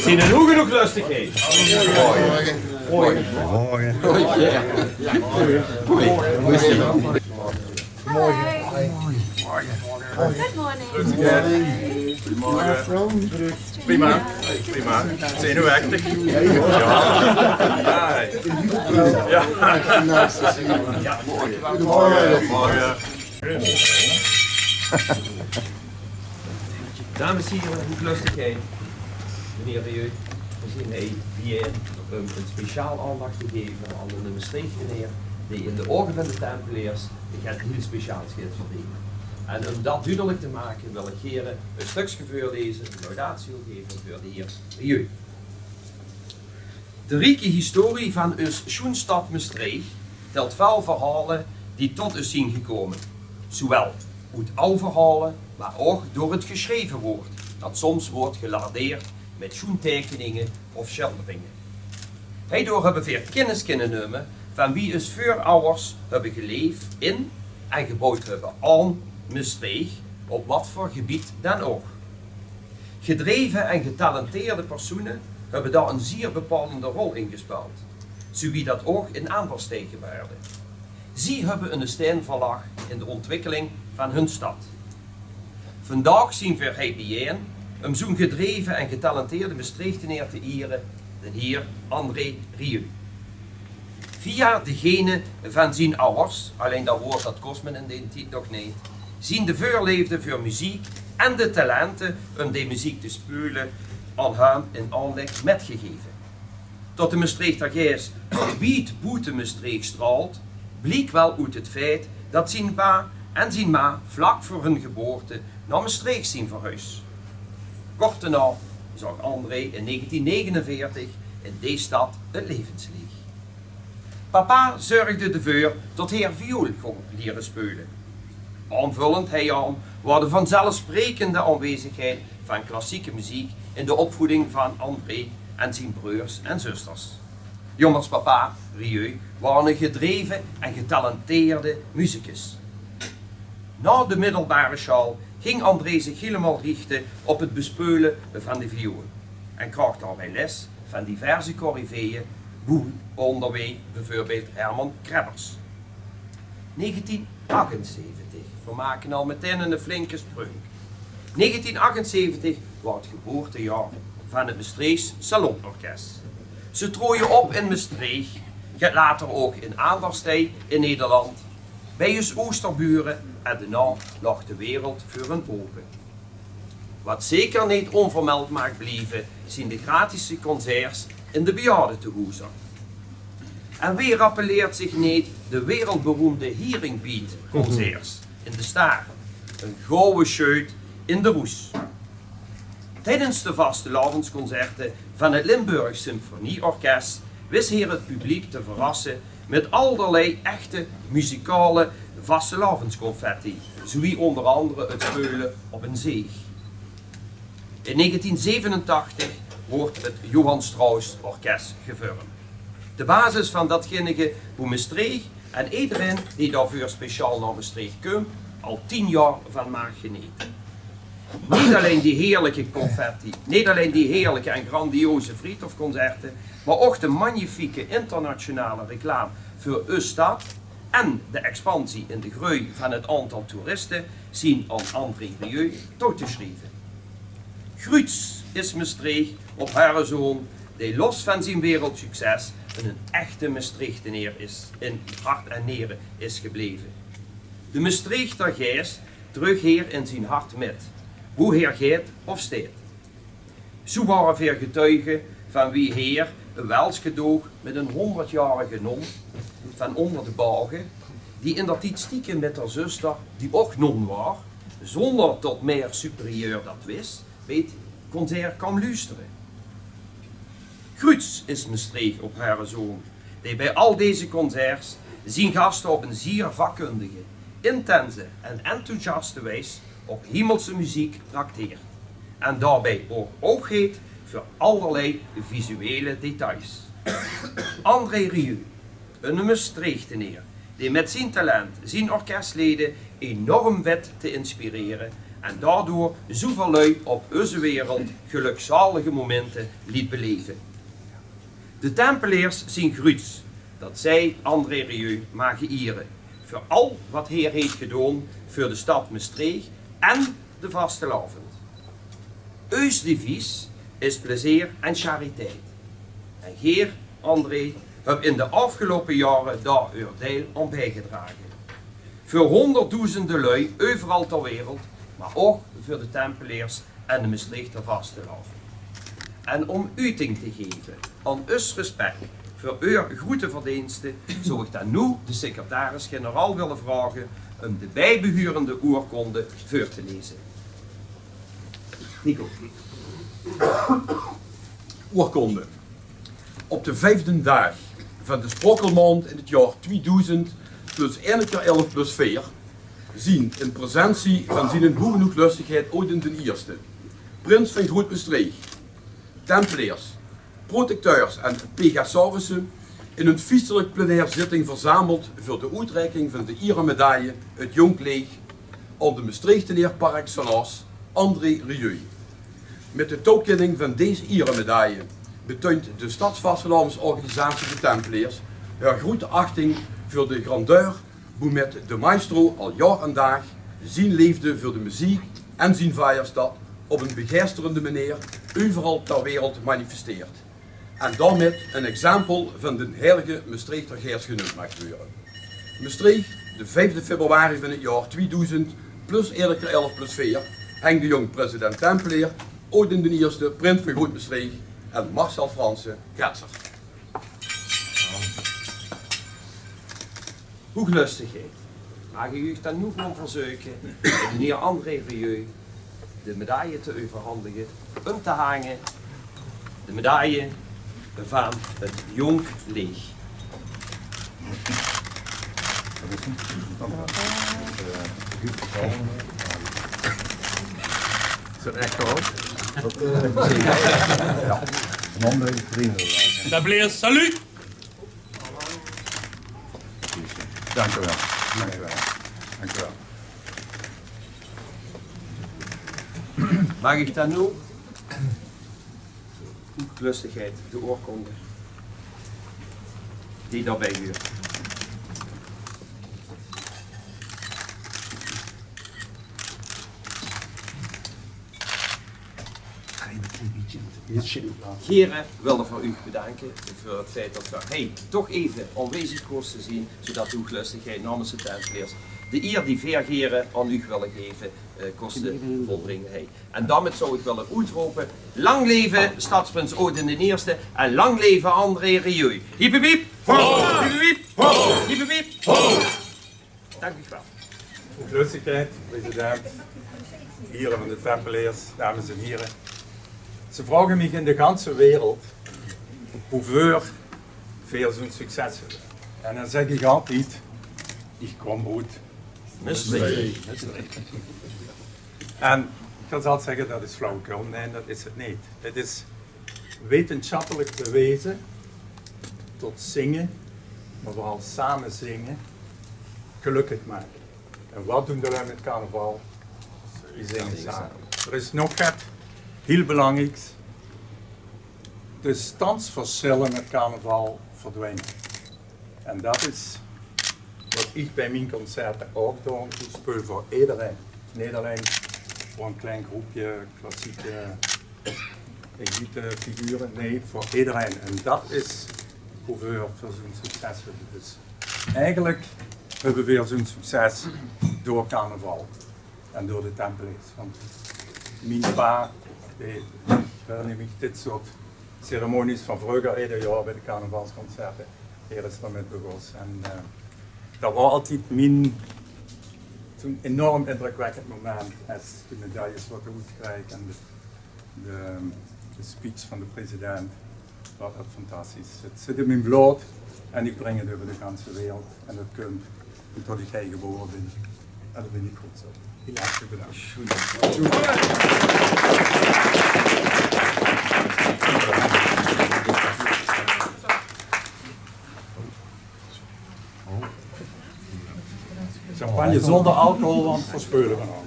Zien er nu genoeg lustigheid? Good morning. Goedemorgen. Prima. Prima. Zenuwachtig. Ja. Ja. Goedemorgen. Dames en heren, goed lustigheid. Meneer de Jeugd, we zien hier een speciaal aandacht te geven aan de Maastrichtenheer die in de ogen van de tempeliers de Gent heel speciaal gaat verdelen. En om dat duidelijk te maken wil ik heren een stukje voorlezen, een laudatio geven voor de heer de Jeugd. De rijke historie van ons schoenstad Maastricht telt veel verhalen die tot ons zijn gekomen. Zowel uit oude verhalen, maar ook door het geschreven woord, dat soms wordt gelardeerd met schoentekeningen of schilderingen. Hierdoor hebben we kennis kunnen nemen van wie ons voorouders hebben geleefd in en gebouwd hebben aan Maastricht, op wat voor gebied dan ook. Gedreven en getalenteerde personen hebben daar een zeer bepalende rol in gespeeld, zoals dat ook in Aanderstegen werden. Zij hebben een steun verlaagd in de ontwikkeling van hun stad. Vandaag zien we hij bijeen om zo'n gedreven en getalenteerde Maastrichtenaar te eren, de heer André Rieu. Via degene van zijn ouders, alleen dat woord dat kost men in deze tijd nog niet, zien de voorleefde voor muziek en de talenten om die muziek te spelen aan hem in aanleg metgegeven. Tot de Maastrichter geest wiet boete Maastricht straalt, bleek wel uit het feit dat zijn pa en zijn ma vlak voor hun geboorte naar Maastricht zijn verhuisd. Kort daarna zag André in 1949 in deze stad het levenslicht. Papa zorgde ervoor dat hij viool kon leren spelen. Aanvullend hij aan was de vanzelfsprekende aanwezigheid van klassieke muziek in de opvoeding van André en zijn broers en zusters. Jongens papa, Rieu, was een gedreven en getalenteerde muzikus. Na de middelbare school ging André zich helemaal richten op het bespelen van de viool en kreeg daarbij les van diverse coryfeeën, onderweg bijvoorbeeld Herman Krebbers. 1978, we maken al meteen een flinke sprong. 1978 was het geboortejaar van het Maastrichts Salonorkest. Ze trooien op in Maastricht, gaat later ook in Aanderstee in Nederland, bij ons Oosterburen en daarna lag de wereld voor hun open. Wat zeker niet onvermeld mag blijven, zijn de gratis concerts in de bejaardentehuizen. En wie rappeleert zich niet de wereldberoemde Hearing Beat concerts in de Staar, een gouden scheut in de Roes. Tijdens de vastelavondsconcerten van het Limburg Symfonieorkest wist hier het publiek te verrassen met allerlei echte muzikale vastelavondsconfetti, zoals onder andere het spelen op een zeeg. In 1987 wordt het Johann Strauss Orkest gevormd. De basis van datgene hoe Maastricht en iedereen die daarvoor speciaal naar Maastricht komt, al 10 jaar van mag genieten. Niet alleen die heerlijke confetti, niet alleen die heerlijke en grandioze friedhofconcerten, maar ook de magnifieke internationale reclame voor uw stad en de expansie in de groei van het aantal toeristen zien aan André Rieu toe te schrijven. Gruts is Maastricht op haar zoon, die los van zijn wereldsucces een echte Maastrichtenaar is, in hart en nieren is gebleven. De Maastrichter geest terug hier in zijn hart met, hoe heer gaat of steekt. Zo waren we getuigen van wie heer een Wels gedoog met een 100-jarige non van onder de Bagen, die in dat tijd stiekem met haar zuster, die ook non was, zonder tot meer superieur dat wist, weet, concert kan luisteren. Gruts is Maastricht op haar zoon, die bij al deze concerts zijn gasten op een zeer vakkundige, intense en enthousiaste wijze op hemelse muziek trakteert. En daarbij ook oog heeft voor allerlei visuele details. André Rieu, een Maastrichtenaar, die met zijn talent zijn orkestleden enorm weet te inspireren en daardoor zoveel lui op onze wereld gelukzalige momenten liet beleven. De Tempeliers zien gruts dat zij André Rieu mag eren voor al wat Heer heeft gedaan voor de stad Maastricht en de vastelavond. Uw devies is plezier en chariteit. En Heer André heeft in de afgelopen jaren daar uw deel aan bijgedragen. Voor honderdduizenden lui overal ter wereld, maar ook voor de Tempeliers en de Maastrichter vastelavond. En om uiting te geven aan ons respect voor uw grote verdiensten, zou ik dan nu de secretaris-generaal willen vragen om de bijbehorende oorkonde voor te lezen. Nico. Oorkonde. Op de 5e dag van de sprokkelmaand in het jaar 2000 plus 1 keer 11 plus 4 zien in presentie van zijn bovenhoeglustigheid Odin den Eerste, prins van Groot-Maastricht, Tempeliers, protecteurs en Pegasaurussen in een feestelijk plenaire zitting verzameld voor de uitreiking van de eremedaille het Jong Leeg aan de Maastrichtenaar par excellence André Rieu. Met de toekenning van deze eremedaille betoont de stadsvastelavondsorganisatie de Tempeliers haar grote achting voor de grandeur hoe met de maestro al jaar en dag zijn liefde voor de muziek en zijn vaarstad op een begeisterende manier overal ter wereld manifesteert. En daarmee een exempel van de heilige Maastrichter geest genoemd mag worden. Maastricht, de 5e februari van het jaar 2000, plus 1 keer 11 plus 4, hangt de jong president Tempelier, Odin den Eerste, prins van Groot-Maastricht en Marcel Franse, Gretser. Hoeglustigheid. Mag ik u dan nu gewoon verzoeken de meneer André Rieu de medaille te overhandigen, om te hangen, de medaille van het Jong Leeg. Is dat echt hoor? Ja, een andere vrienden. Tempeliers, salut! Dank u wel. Dank u wel. Dank u wel. Mag ik dan nu hoeglustigheid, de oorkonde, die daarbij hoort. Heren, willen voor u bedanken voor het feit dat we toch even aanwezig kosten zien, zodat de hoeglustigheid namens de Tempeliers de eer die veergeren aan u willen geven, kosten volbrengen. En daarmee zou ik willen uitroepen, lang leven stadsprins Odin den Eerste en lang leven André Rieu. Hiep hiep hiep! Hiep hiep hiep! Hiep hiep hiep! Dank u wel. Hoeglustigheid, president, heren van de Tempeliers, dames en heren. Ze vragen mij in de ganse wereld hoeveel veel zo'n succes hebben. En dan zeg ik altijd, ik kom uit Maastricht. En ik kan altijd zeggen dat is flauwekul. Nee, dat is het niet. Het is wetenschappelijk bewezen tot zingen, maar vooral samen zingen, gelukkig maken. En wat doen we met carnaval? We zingen samen. Er is nog het heel belangrijks. De standsverschillen met carnaval verdwijnen. En dat is wat ik bij mijn concerten ook doe. Ik speel voor iedereen. Niet alleen voor een klein groepje klassieke elitefiguren. Nee, voor iedereen. En dat is hoeveel we voor zo'n succes hebben. Dus eigenlijk hebben we weer zo'n succes door carnaval. En door de Tempeliers. Want mijn pa, ik herinner me dit soort ceremonies van vroeger, ieder jaar bij de carnavalsconcerten. Hier is er met begonnen. En dat was altijd zo'n enorm indrukwekkend moment als de medailles worden uitgereikt en de speech van de president. Dat was fantastisch. Het zit in mijn bloed en ik breng het over de hele wereld. En dat komt omdat ik hij geboren ben. En dat ben ik goed zo. Heel hartelijk bedankt. Champagne zonder alcohol, want verspeuren we nog.